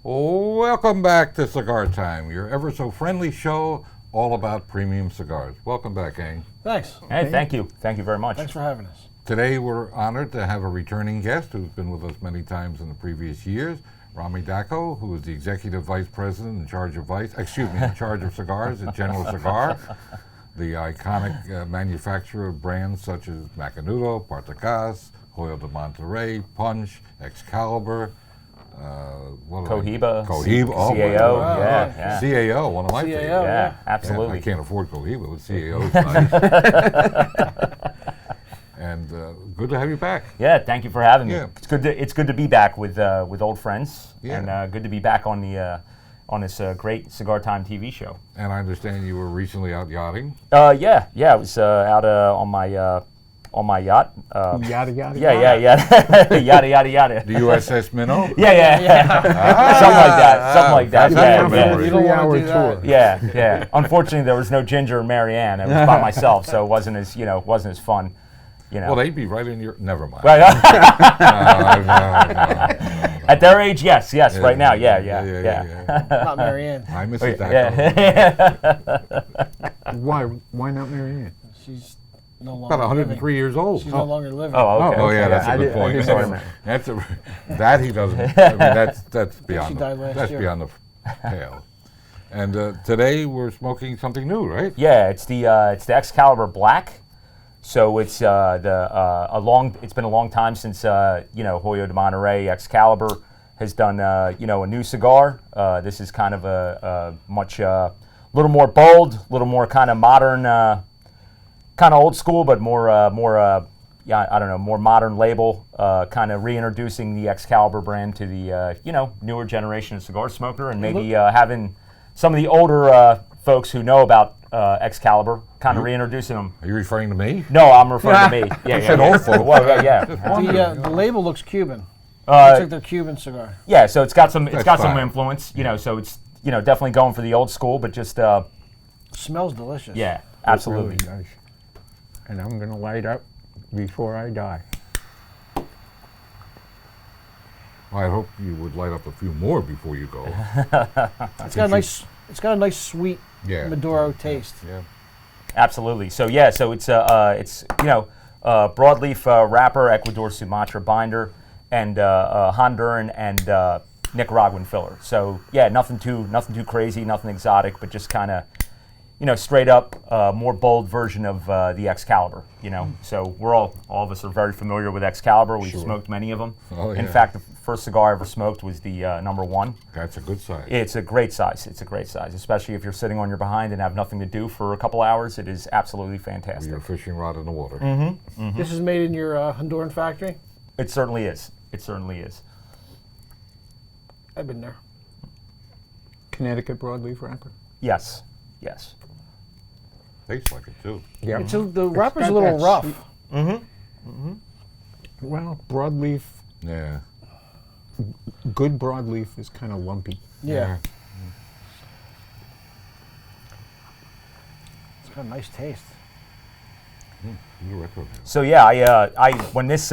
Welcome back to Cigar Time, your ever so friendly show all about premium cigars. Welcome back, gang. Thanks. Hey, thank you. Thank you very much. Thanks for having us. Today we're honored to have a returning guest who's been with us many times in the previous years, Rami Dakko, who is the Executive Vice President in charge of cigars at General Cigar, the iconic manufacturer of brands such as Macanudo, Partacas, Hoyo de Monterrey, Punch, Excalibur, Cohiba, CAO, yeah. CAO, one of my favorites. Yeah, absolutely. Yeah, I can't afford Cohiba, but CAO's nice. And good to have you back. Yeah, thank you for having me. Yeah. It's good to be back with old friends, Yeah. and good to be back on this great Cigar Time TV show. And I understand you were recently out yachting. Yeah, I was out on my yacht. Yada yada. Yeah, yada yada yada. The USS Minnow? Yeah. Something like that. Yeah. You don't want to do 3-hour that. tour. Yeah. Unfortunately, there was no Ginger or Marianne. I was by myself, so it wasn't as fun. Well, they'd be right in your... Never mind. Right. No. At their age, yes. Right now, yeah. Not Marianne. Hi, Mrs. Dakko. Why not Marianne? She's no longer About 103 years old. She's no longer living. Oh, okay. Oh, yeah, that's a I good did- I point. didn't know that. That he doesn't... I mean, that's She beyond died last that's year. beyond the pale. And today we're smoking something new, right? Yeah, it's the Excalibur Black. So it's it's been a long time since Hoyo de Monterrey Excalibur has done a new cigar. This is kind of a much little more bold, little more kind of modern, kind of old school, but more more modern label, kind of reintroducing the Excalibur brand to the newer generation of cigar smoker, and maybe having some of the older folks who know about Excalibur, kind of reintroducing them. Are you referring to me? No, I'm referring to me. Yeah, said old folk. Well, yeah. The label looks Cuban. Looks like their Cuban cigar. Yeah, so it's got some That's fine. influence, so it's definitely going for the old school, but just Smells delicious. yeah, absolutely. Really nice. And I'm gonna light up before I die. Well, I hope you would light up a few more before you go. It's got a nice sweet Yeah. Maduro taste. Yeah. Absolutely. So yeah, so it's broadleaf wrapper, Ecuador Sumatra binder, and Honduran and Nicaraguan filler. So yeah, nothing too crazy, nothing exotic, but just kind of straight up more bold version of the Excalibur. So we're all of us are very familiar with Excalibur. We've smoked many of them. Oh, In yeah. fact, the first cigar I ever smoked was the #1. That's a good size. It's a great size. Especially if you're sitting on your behind and have nothing to do for a couple hours. It is absolutely With fantastic. your fishing rod in the water. This is made in your Honduran factory? It certainly is. I've been there. Connecticut broadleaf wrapper. Yes. Tastes like it, too. Yeah. The wrapper's a got little that rough. Well, broadleaf, Yeah. good broadleaf is kind of lumpy. Yeah. It's got a nice taste. You recommend. So yeah, I when this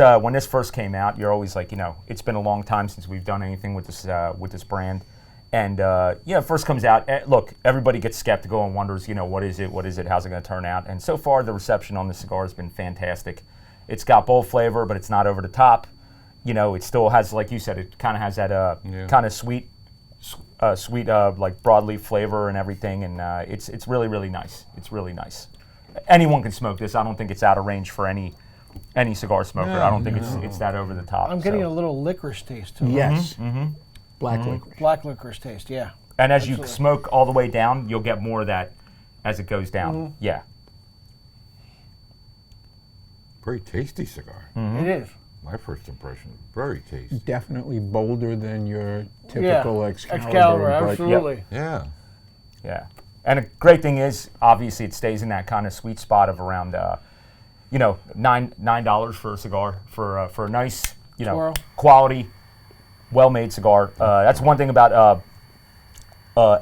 first came out, you're always like, it's been a long time since we've done anything with this brand, and it first comes out. Look, everybody gets skeptical and wonders, what is it, how's it going to turn out? And so far, the reception on the cigar has been fantastic. It's got bold flavor, but it's not over the top. It still has, like you said, it kind of has that kind of sweet like broadleaf flavor and everything, and it's really, really nice. It's really nice. Anyone can smoke this. I don't think it's out of range for any cigar smoker. I don't think it's that over the top. I'm getting a little licorice taste to it. Yes. Black licorice. Black licorice taste, yeah. And as you Absolutely. smoke all the way down, you'll get more of that as it goes down. Yeah. Very tasty cigar. It is. My first impression, very tasty. Definitely bolder than your typical Yeah. Excalibur. but Absolutely. Yeah. Yeah. And a great thing is, obviously, it stays in that kind of sweet spot of around, $9 for a cigar for a nice, Twirl. quality, well-made cigar. That's one thing about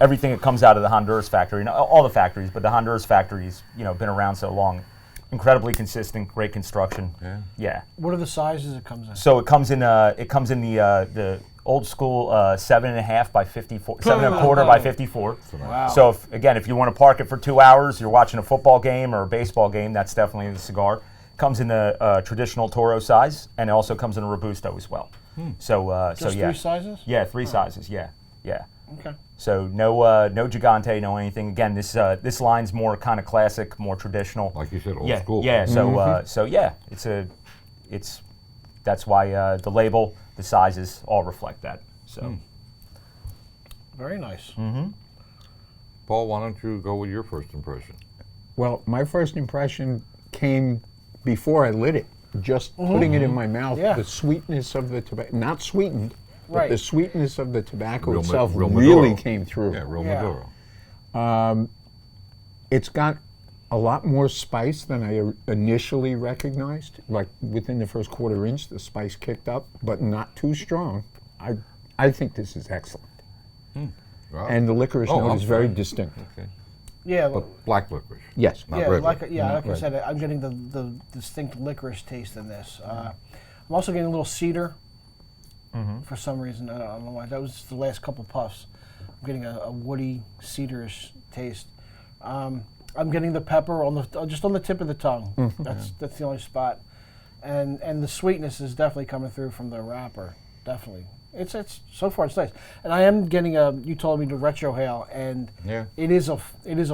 everything that comes out of the Honduras factory, all the factories, but the Honduras factory's been around so long. Incredibly consistent, great construction. Yeah. Yeah. What are the sizes it comes in? So it comes in the old school 7.5 by 54, 7.25 by 54. Wow. So if you want to park it for 2 hours, you're watching a football game or a baseball game, that's definitely the cigar. Comes in the traditional Toro size, and it also comes in a Robusto as well. So Just yeah. 3 sizes? Yeah, 3 sizes. Yeah. Okay. So no Gigante, no anything. Again, this line's more kind of classic, more traditional. Like you said, old Yeah, school. yeah. So yeah, that's why the label, the sizes all reflect that. So Very nice. Paul, why don't you go with your first impression? Well, my first impression came before I lit it. Just putting it in my mouth, Yeah. the sweetness of the tobacco, not sweetened, but Right. the sweetness of the tobacco Real itself real really Maduro. came through. Yeah, real Yeah. Maduro. It's got a lot more spice than I initially recognized. Like within the first quarter inch, the spice kicked up, but not too strong. I think this is excellent. Wow. And the licorice Oh, note I'm is very sorry. distinct. Okay. Yeah. But black licorice. Yes. Not Yeah, red like licorice. like I red. said, I'm getting the distinct licorice taste in this. I'm also getting a little cedar for some reason. I don't know why. That was the last couple puffs. I'm getting a woody cedarish taste. I'm getting the pepper on just on the tip of the tongue. That's the only spot, and the sweetness is definitely coming through from the wrapper. Definitely, it's so far it's nice. And I am getting you told me the retro hail, and Yeah. it is a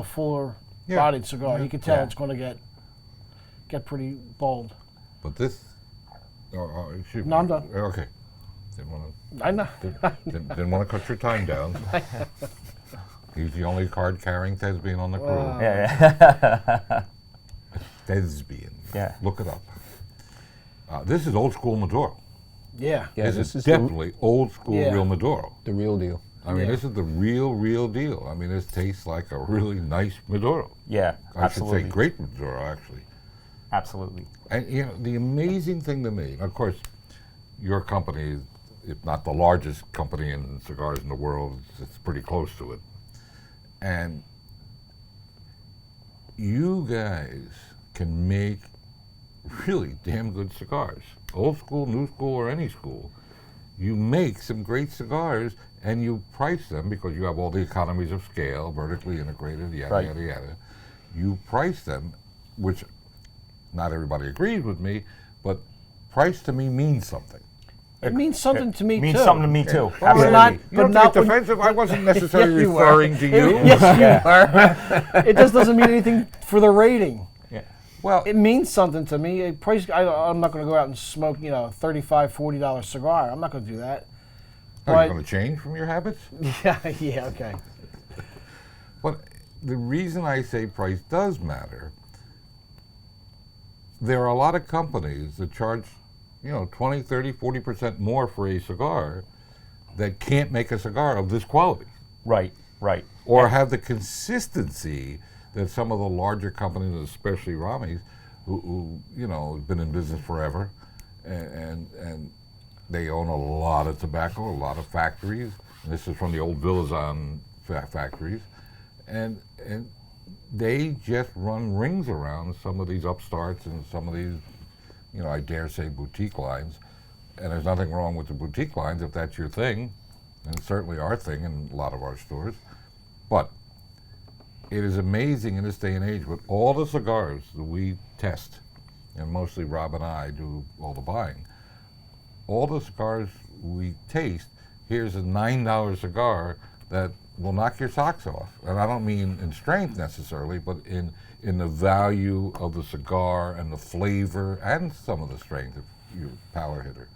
fuller Yeah. bodied cigar. You can tell Yeah. it's going to get pretty bold. But this. Excuse me. No, I'm done. Okay. Didn't want I know. to. Didn't want to cut your time down. He's the only card-carrying thespian on the crew. yeah. Thespian. Yeah. Look it up. This is old school Maduro. Yeah. Yeah, This is the, definitely old school Yeah. real Maduro. the real deal. I mean, Yeah. this is the real deal. I mean, this tastes like a really nice Maduro. Yeah, I absolutely. should say great Maduro, actually. Absolutely. And, you know, the amazing thing to me, of course, your company is, if not the largest company in cigars in the world, it's pretty close to it. And you guys can make really damn good cigars. Old school, new school, or any school. You make some great cigars and you price them because you have all the economies of scale, vertically integrated, yada, Right. yada, yada. You price them, which not everybody agrees with me, but price to me means something. It means something to me Means too. something to me too. But Absolutely. not- You but don't not get when- defensive. I wasn't necessarily you were. referring to you. Yes, you are. It just doesn't mean anything for the rating. Yeah. Well, It means something to me. I'm not going to go out and smoke, $35, $40 cigar. I'm not going to do that. are you but- going to change from your habits? Yeah, okay. But the reason I say price does matter, there are a lot of companies that charge, 20, 30, 40% more for a cigar that can't make a cigar of this quality Right. or have the consistency that some of the larger companies, especially Rami's, who have been in business forever and they own a lot of tobacco, a lot of factories. And this is from the old Villazon factories. And they just run rings around some of these upstarts and some of these, I dare say boutique lines. And there's nothing wrong with the boutique lines if that's your thing, and it's certainly our thing in a lot of our stores. But it is amazing in this day and age with all the cigars that we test, and mostly Rob and I do all the buying, all the cigars we taste, here's a $9 cigar that will knock your socks off. And I don't mean in strength necessarily, but in the value of the cigar and the flavor and some of the strength if you're a power hitter.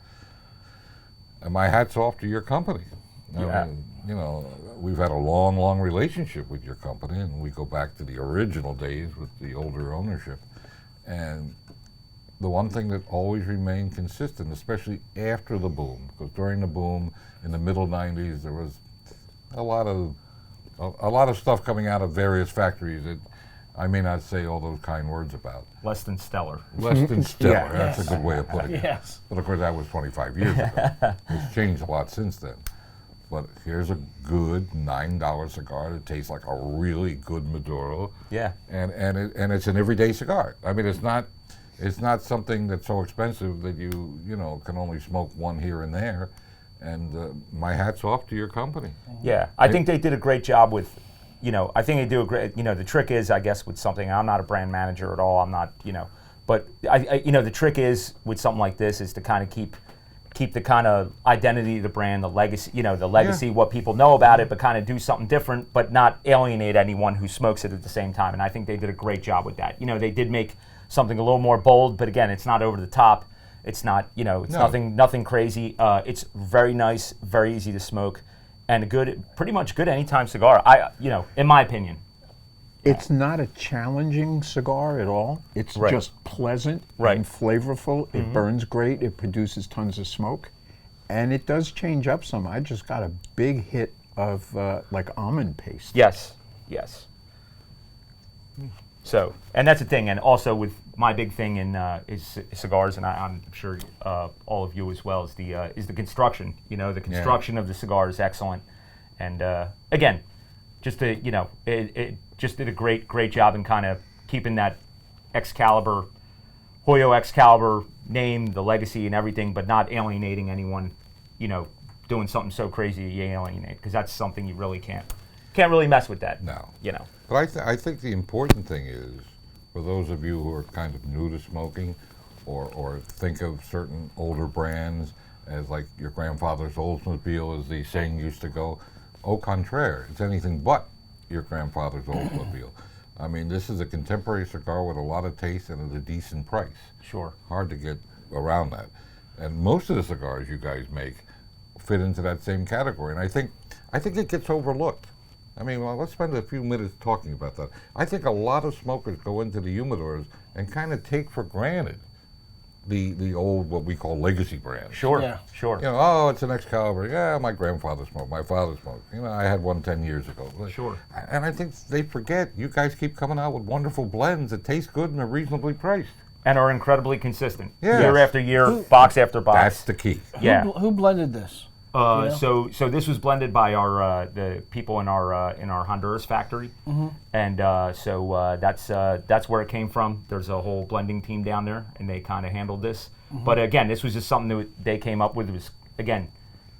And my hat's off to your company. Yeah. I mean, we've had a long relationship with your company, and we go back to the original days with the older ownership. And the one thing that always remained consistent, especially after the boom, because during the boom in the middle 90s, there was a lot of stuff coming out of various factories that I may not say all those kind words about. Less than stellar. Less than stellar, Yeah. that's a good way of putting it. Yes. But of course, that was 25 years ago. It's changed a lot since then. But here's a good $9 cigar that tastes like a really good Maduro. Yeah. And it's an everyday cigar. I mean, it's not something that's so expensive that you can only smoke one here and there. And my hat's off to your company. Yeah, I think they did a great job with, I think they do a great, the trick is, I guess, with something, I'm not a brand manager at all, I'm not, but the trick is with something like this is to kind of keep the kind of identity of the brand, the legacy, what people know about it, but kind of do something different, but not alienate anyone who smokes it at the same time. And I think they did a great job with that. They did make something a little more bold, but again, it's not over the top. It's not, it's nothing crazy. It's very nice, very easy to smoke, and pretty much good anytime cigar. In my opinion. It's not a challenging cigar at all. It's just pleasant and flavorful. It burns great. It produces tons of smoke, and it does change up some. I just got a big hit of like almond paste. Yes. So, and that's the thing, and also with my big thing in is cigars, and I'm sure all of you as well, is the construction. The construction of the cigar is excellent, and again, just it just did a great job in kind of keeping that Hoyo Excalibur name, the legacy, and everything, but not alienating anyone. Doing something so crazy you alienate, because that's something you really can't really mess with that. No. But I think the important thing is, for those of you who are kind of new to smoking, or think of certain older brands as like your grandfather's Oldsmobile, as the saying used to go, au contraire, it's anything but your grandfather's Oldsmobile. I mean, this is a contemporary cigar with a lot of taste and at a decent price. Sure. Hard to get around that. And most of the cigars you guys make fit into that same category, and I think it gets overlooked. I mean, well, let's spend a few minutes talking about that. I think a lot of smokers go into the humidors and kind of take for granted the old, what we call legacy brands. Sure. Oh, it's an Excalibur. Yeah, my grandfather smoked, my father smoked. I had one 10 years ago. Sure. And I think they forget, you guys keep coming out with wonderful blends that taste good and are reasonably priced. And are incredibly consistent. Yes. Year after year, box after box. That's the key. Yeah. Who blended this? So this was blended by the people in our Honduras factory, and that's where it came from. There's a whole blending team down there, and they kind of handled this. But again, this was just something that they came up with. It was, again,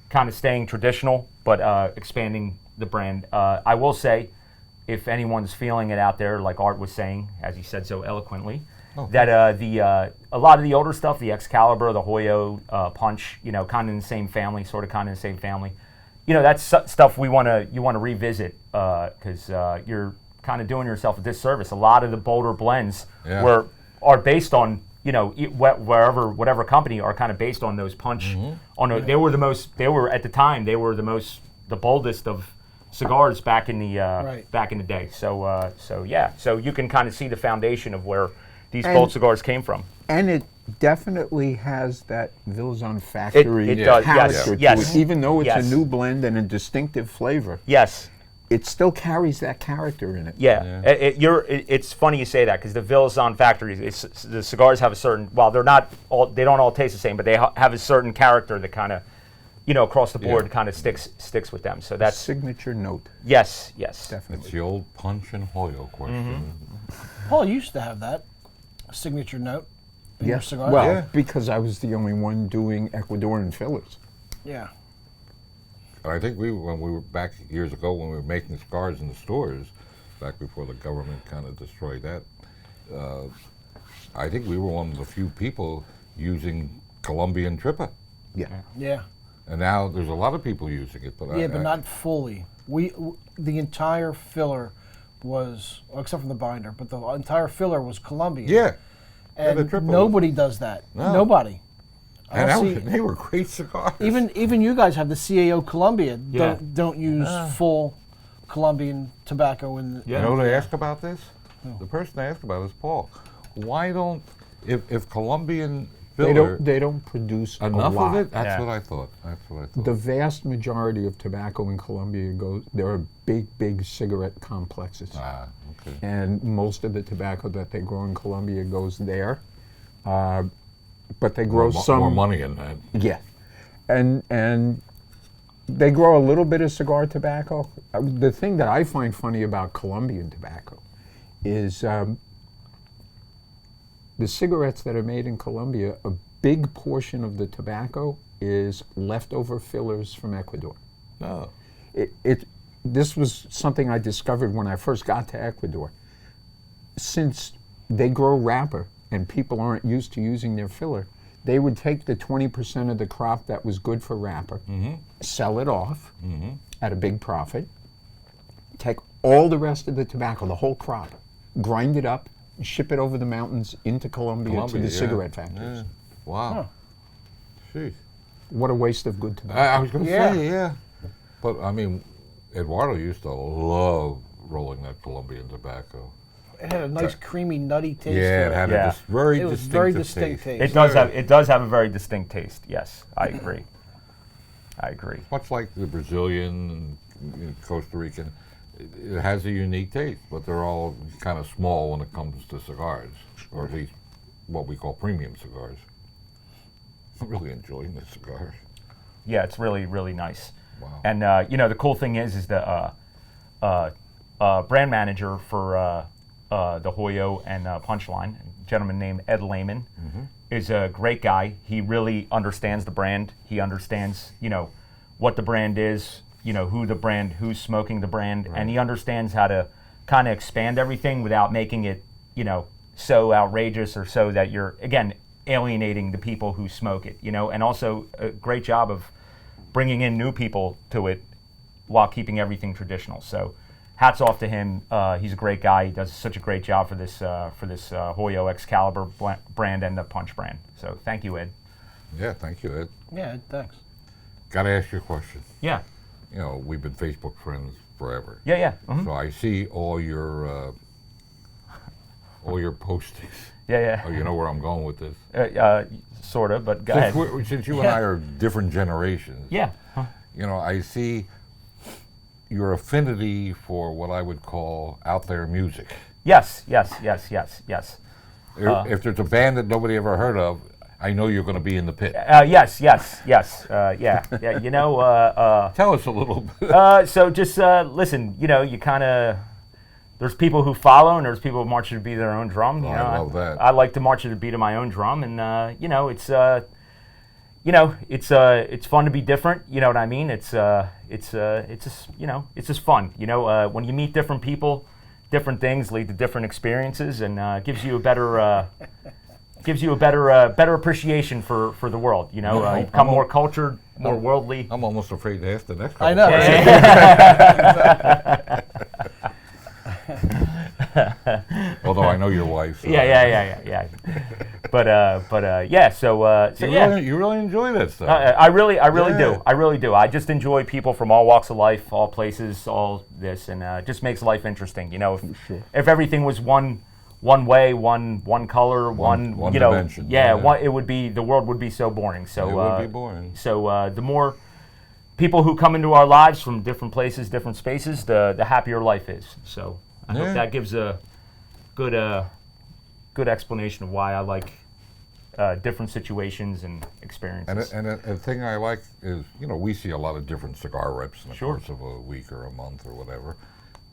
kind of staying traditional, but expanding the brand. I will say, if anyone's feeling it out there, like Art was saying, as he said so eloquently, that a lot of the older stuff, the Excalibur, the Hoyo, Punch, kind of in the same family, that's stuff you want to revisit, because you're kind of doing yourself a disservice. A lot of the bolder blends are based on, whatever company, are kind of based on those Punch. They were at the time the boldest of cigars back in the day. So you can kind of see the foundation of where these bold cigars came from. And it definitely has that Vilzon factory it does, character to yes. it. Even though it's Yes. a new blend and a distinctive flavor, Yes. it still carries that character in it. Yeah. It's funny you say that, because the Vilzon factory, the cigars have a certain, while they don't all taste the same, but they have a certain character that kind of, across the board kind of sticks with them. So that's Signature note. Yes. Definitely. It's the old Punch and Hoyo question. Paul used to have that signature note in your cigar. Well, because I was the only one doing Ecuadorian fillers. Yeah. And I think when we were back years ago, when we were making cigars in the stores, back before the government kind of destroyed that, I think we were one of the few people using Colombian Tripa. Yeah. And now there's a lot of people using it, but But not fully. The entire filler was, except for the binder, but the entire filler was Colombian. Yeah. And the triple. nobody does that. No. Nobody. And they were great cigars. Even you guys have the CAO Colombia. Yeah. Don't use full Colombian tobacco in. You know who they ask about this? The person they ask about is Paul. Why don't, if Colombian filler, They don't produce enough a lot. of it? That's Yeah. what I thought. The vast majority of tobacco in Colombia there are big cigarette complexes. Okay. And most of the tobacco that they grow in Colombia goes there. But they grow More money in that. Yeah. And they grow a little bit of cigar tobacco. The thing that I find funny about Colombian tobacco is the cigarettes that are made in Colombia, a big portion of the tobacco is leftover fillers from Ecuador. No. This was something I discovered when I first got to Ecuador. Since they grow wrapper and people aren't used to using their filler, they would take the 20% of the crop that was good for wrapper, sell it off at a big profit, take all the rest of the tobacco, the whole crop, grind it up, ship it over the mountains into Colombia to the cigarette factories. Yeah. Wow. Huh. Jeez. What a waste of good tobacco. I was going to Yeah. say, yeah. But, I mean, Eduardo used to love rolling that Colombian tobacco. It had a nice, creamy, nutty taste. Yeah, to it had Yeah. a very It was distinctive very distinct taste. It does have a very distinct taste. Yes, I agree. I agree. Much like the Brazilian and Costa Rican, it has a unique taste, but they're all kind of small when it comes to cigars, or at least what we call premium cigars. I'm really enjoying this cigar. Yeah, it's really, really nice. Wow. And the cool thing is the brand manager for the Hoyo and Punchline, a gentleman named Ed Lehman, is a great guy. He really understands the brand. He understands, what the brand is, who's smoking the brand, and he understands how to kind of expand everything without making it, so outrageous or so that you're, again, alienating the people who smoke it, and also a great job of bringing in new people to it while keeping everything traditional. So hats off to him. He's a great guy. He does such a great job for this Hoyo Excalibur brand and the Punch brand. So thank you, Ed. Yeah, thank you, Ed. Yeah, thanks. Got to ask you a question. Yeah. We've been Facebook friends forever. Yeah. Mhm. So I see all your postings. Yeah. Oh, you know where I'm going with this? Sort of, but go ahead. Since you and I are different generations. Yeah. Huh. I see your affinity for what I would call out there music. Yes. If there's a band that nobody ever heard of, I know you're going to be in the pit. Yes. Yeah. Tell us a little bit. So just listen. You kind of. There's people who follow, and there's people who march to the beat of their own drum. I love that. I like to march to the beat of my own drum, and it's fun to be different. You know what I mean? It's just fun. When you meet different people, different things lead to different experiences, and gives you a better better appreciation for the world. You become more cultured, more worldly. I'm almost afraid to ask the next couple. I know. Although I know your wife. So Yeah. But yeah. So yeah. You really enjoy that stuff. I really Yeah. do. I really do. I just enjoy people from all walks of life, all places, all this, and it just makes life interesting. If everything was one way, one color, one dimension. Yeah. It would be, the world would be so boring. So it would be boring. So the more people who come into our lives from different places, different spaces, the happier life is. So I hope that gives a good explanation of why I like different situations and experiences. And a thing I like is, we see a lot of different cigar reps in the Sure. course of a week or a month or whatever.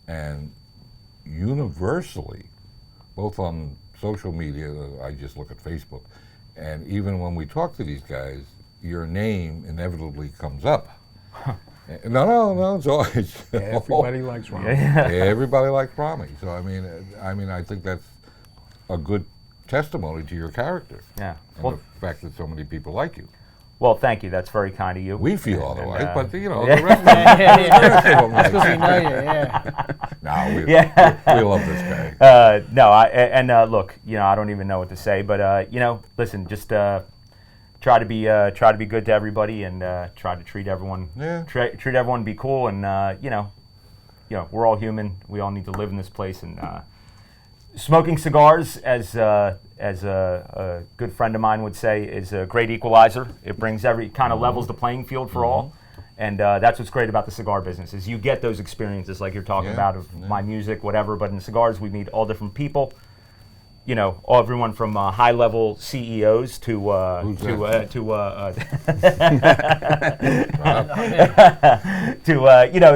And universally, both on social media, I just look at Facebook, and even when we talk to these guys, your name inevitably comes up. No, it's always Everybody likes Rami. everybody likes Rami. So I mean, I think that's a good testimony to your character. Yeah. And Well, the fact that so many people like you. well, thank you. That's very kind of you. We feel And, otherwise, but the yeah. rest of them. That's because we know you. Yeah. No, Yeah. we love this guy. No, look, I don't even know what to say, but listen, just try to be good to everybody, and try to treat everyone treat everyone, be cool, and we're all human. We all need to live in this place, and smoking cigars, as a good friend of mine would say, is a great equalizer. It brings kind of levels the playing field for all. And that's what's great about the cigar business, is you get those experiences like you're talking about of my music, whatever. But in cigars, we meet all different people. Everyone from high-level CEOs to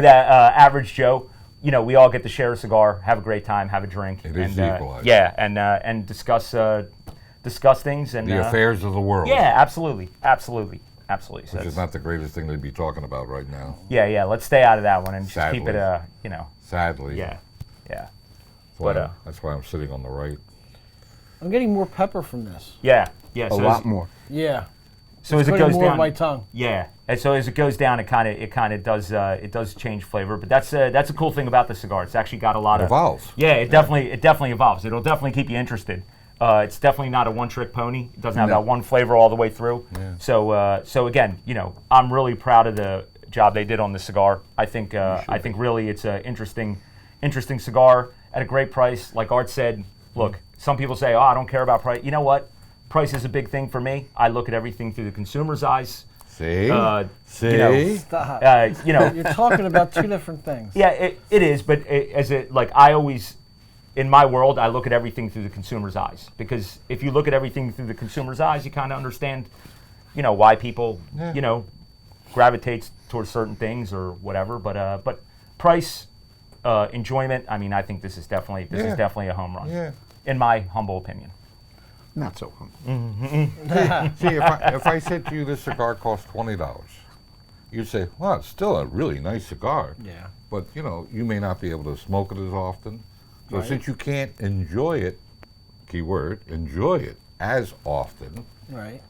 the average Joe. We all get to share a cigar, have a great time, have a drink. It is the equalizer. Yeah, and discuss things and The affairs of the world. Yeah, absolutely. absolutely. So Which is not the greatest thing to be talking about right now. yeah. Let's stay out of that one and just keep Sadly. it, Sadly. yeah. That's But, why, that's why I'm sitting on the right. I'm getting more pepper from this. Yeah. A So lot more. Yeah. So as it Putting goes more down, of my tongue. yeah. And so as it goes down, it kind of does change flavor. But that's a cool thing about the cigar. It's actually got a lot It of evolves. Yeah, it definitely evolves. It'll definitely keep you interested. It's definitely not a one-trick pony. It doesn't have No. that one flavor all the way through. Yeah. So again, I'm really proud of the job they did on the cigar. I think really it's an interesting cigar at a great price. Like Art said, look, some people say, "Oh, I don't care about price." You know what? Price is a big thing for me. I look at everything through the consumer's eyes. See? See? Stop. You're talking about two different things. Yeah, it is, but I always, in my world, I look at everything through the consumer's eyes. Because if you look at everything through the consumer's eyes, you kind of understand, why people, gravitates towards certain things or whatever. But price, enjoyment, I think this is definitely a home run. Yeah. In my humble opinion. Not so humble. See, if I said to you this cigar costs $20, you'd say, well, it's still a really nice cigar. Yeah. But, you may not be able to smoke it as often. So Right. since you can't enjoy it, keyword, enjoy it as often, Right.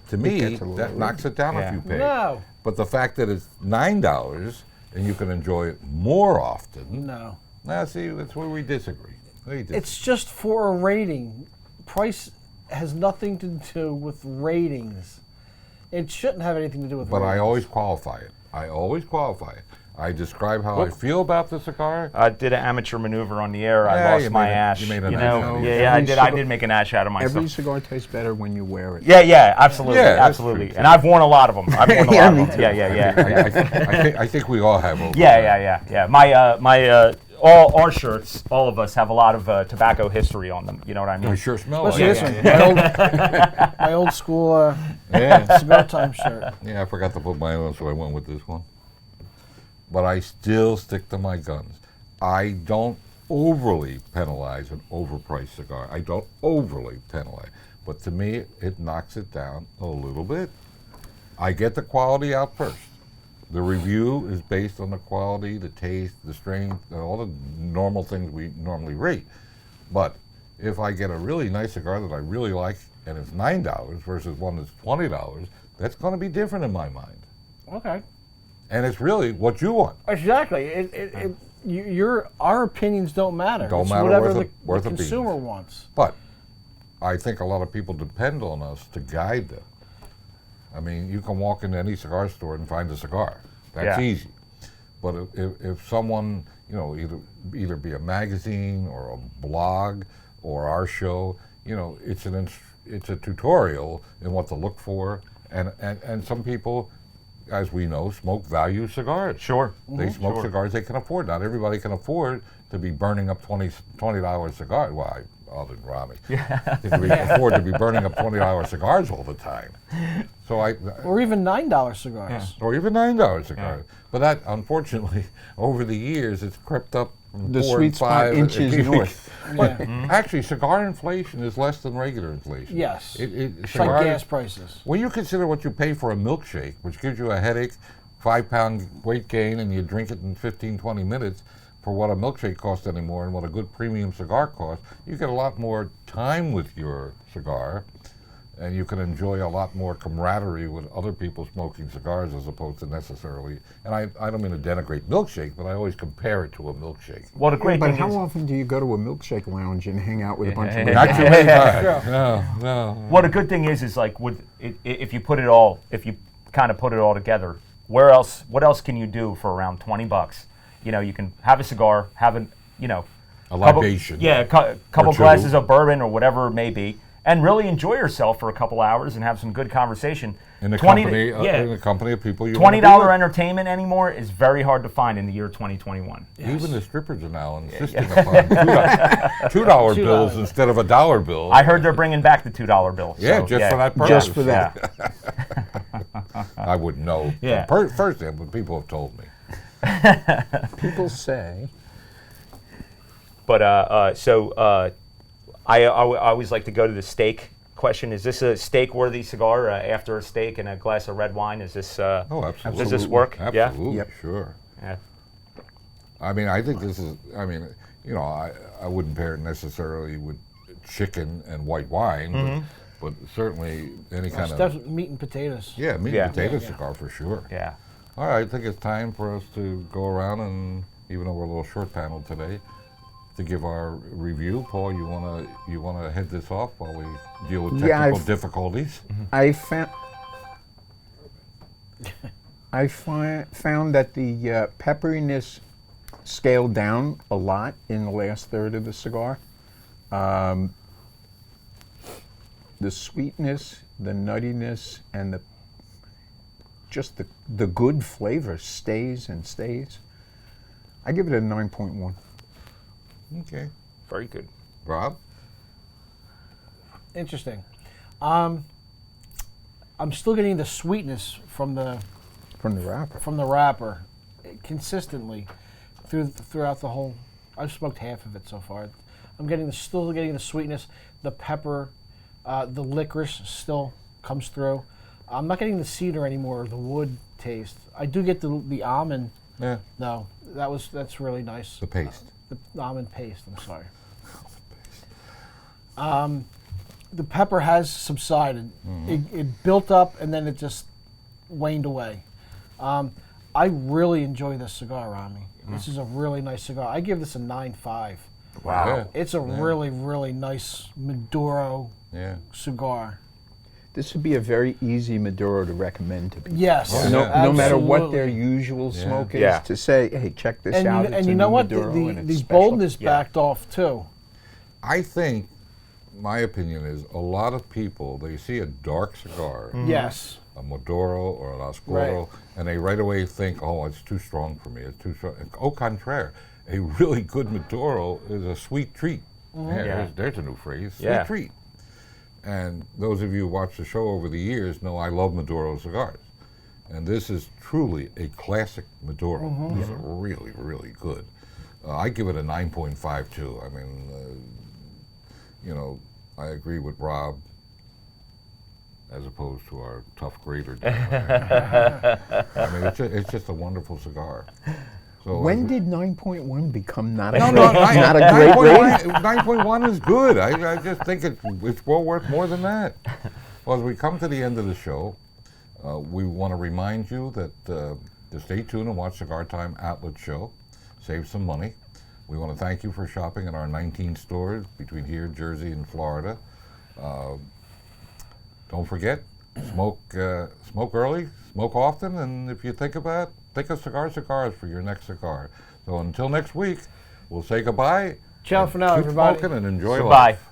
to me, gets a little that knocks it down Yeah. a few pegs. No. But the fact that it's $9 and you can enjoy it more often, No. now see, that's where we disagree. It's just for a rating. Price has nothing to do with ratings. It shouldn't have anything to do with But ratings. I always qualify it. I describe how I feel about the cigar. I did an amateur maneuver on the air. Yeah, I lost you my made a- ash. you made an know? ash out of it. Yeah, I Every did. I cigar- did make an ash out of myself. Every cigar tastes better when you wear it. Yeah, absolutely, Yeah, that's absolutely. true, And I've worn a lot of them. I've worn a Yeah, lot me of them. too. Yeah. I think we all have. Over Yeah. My all our shirts, all of us have a lot of tobacco history on them. You know what I mean? They sure smell like Especially it. this one. My old school Yeah. CigarTIME shirt. Yeah, I forgot to put mine on, so I went with this one. But I still stick to my guns. I don't overly penalize an overpriced cigar. I don't overly penalize. But to me, it knocks it down a little bit. I get the quality out first. The review is based on the quality, the taste, the strength, all the normal things we normally rate. But if I get a really nice cigar that I really like and it's $9 versus one that's $20, that's going to be different in my mind. Okay. And it's really what you want. Exactly. Our opinions don't matter. Don't It's matter whatever worth the a beans. consumer wants. But I think a lot of people depend on us to guide them. I mean, you can walk into any cigar store and find a cigar. That's Yeah. easy. But if someone, either be a magazine or a blog or our show, it's a tutorial in what to look for. And some people, as we know, smoke value cigars. Sure. They smoke Sure. cigars they can afford. Not everybody can afford to be burning up $20 cigars. Well, other than Rami. They can afford to be burning up $20 cigars all the time. So Or even $9 cigars. or even $9 cigars. But that, unfortunately, over the years, it's crept up from The 4 sweet and spot 5 inches north. But actually, cigar inflation is less than regular inflation. Yes. It's It's like gas prices. when you consider what you pay for a milkshake, which gives you a headache, 5-pound weight gain, and you drink it in 15, 20 minutes, for what a milkshake costs anymore and what a good premium cigar costs, you get a lot more time with your cigar, and you can enjoy a lot more camaraderie with other people smoking cigars as opposed to necessarily, and I don't mean to denigrate milkshake, but I always compare it to a milkshake. Well, the great But thing how is, often do you go to a milkshake lounge and hang out with a bunch of Yeah. Not guys? too many times. No. well, the good thing is like if you kind of put it all together, what else can you do for around $20? You can have a cigar, have a libation. couple Or two. glasses of bourbon or whatever it may be, and really enjoy yourself for a couple hours and have some good conversation. In the 20 company of people you $20 wanna be with. entertainment anymore is very hard to find in the year 2021. Even the strippers are now insisting upon $2 bills instead of a dollar bill. I heard they're bringing back the $2 bill. Yeah, so, just for that purpose. Just for that. I wouldn't know. Yeah. Firsthand, but people have told me. People say, But I always like to go to the steak question: is this a steak-worthy cigar after a steak and a glass of red wine? Is this? Oh, absolutely. Does this work? Absolutely, Yep. sure. Yeah. I mean, I think this is, I mean, you know, I wouldn't pair it necessarily with chicken and white wine, but certainly any It's kind of, definitely meat and potatoes. yeah, meat Yeah. and potato Yeah. cigar for sure. Yeah. All right, I think it's time for us to go around and, even though we're a little short panel today, to give our review. Paul, you wanna head this off while we deal with Yeah, technical difficulties? I found that the pepperiness scaled down a lot in the last third of the cigar. The sweetness, the nuttiness, and the good flavor stays and stays. I give it a 9.1. Okay. Very good. Rob? Interesting. I'm still getting the sweetness from the From the wrapper. wrapper consistently throughout the whole. I've smoked half of it so far. I'm still getting the sweetness, the pepper, the licorice still comes through. I'm not getting the cedar anymore, or the wood taste. I do get the almond. Yeah. No, that's really nice. The paste. The almond paste. I'm sorry. The pepper has subsided. It built up and then it just waned away. I really enjoy this cigar, Rami. This is a really nice cigar. I give this a 9.5. Wow. Yeah. It's a really, really nice Maduro Yeah. cigar. This would be a very easy Maduro to recommend to people. Yes. Oh, No, yeah. no matter what absolutely. their usual Yeah. smoke is, Yeah. to say, hey, check this And out. you, it's and a you new know what? Maduro and it's The special. boldness Yeah. backed off too. I think, my opinion is, a lot of people, they see a dark cigar, Yes. a Maduro or a Oscuro, and they right away think, oh, it's too strong for me. It's too strong. Au contraire, a really good Maduro is a sweet treat. Yeah, Yeah. there's a new phrase, sweet Yeah. treat. And those of you who watch the show over the years know I love Maduro cigars. And this is truly a classic Maduro. It's really, really good. I give it a 9.5 too. I mean, you know, I agree with Rob, as opposed to our tough grader. I mean, it's just a wonderful cigar. So When did 9.1 become not a no, great, no, not a great rating? 9.1 is good. I just think it's well worth more than that. Well, as we come to the end of the show, we want to remind you that to stay tuned and watch Cigar Time Outlet Show. Save some money. We want to thank you for shopping in our 19 stores between here, Jersey, and Florida. Don't forget, smoke early, smoke often, and if you think about it, think of cigars for your next cigar. So until next week, we'll say goodbye. Ciao and for now, keep everybody. smoking and enjoy Goodbye. life.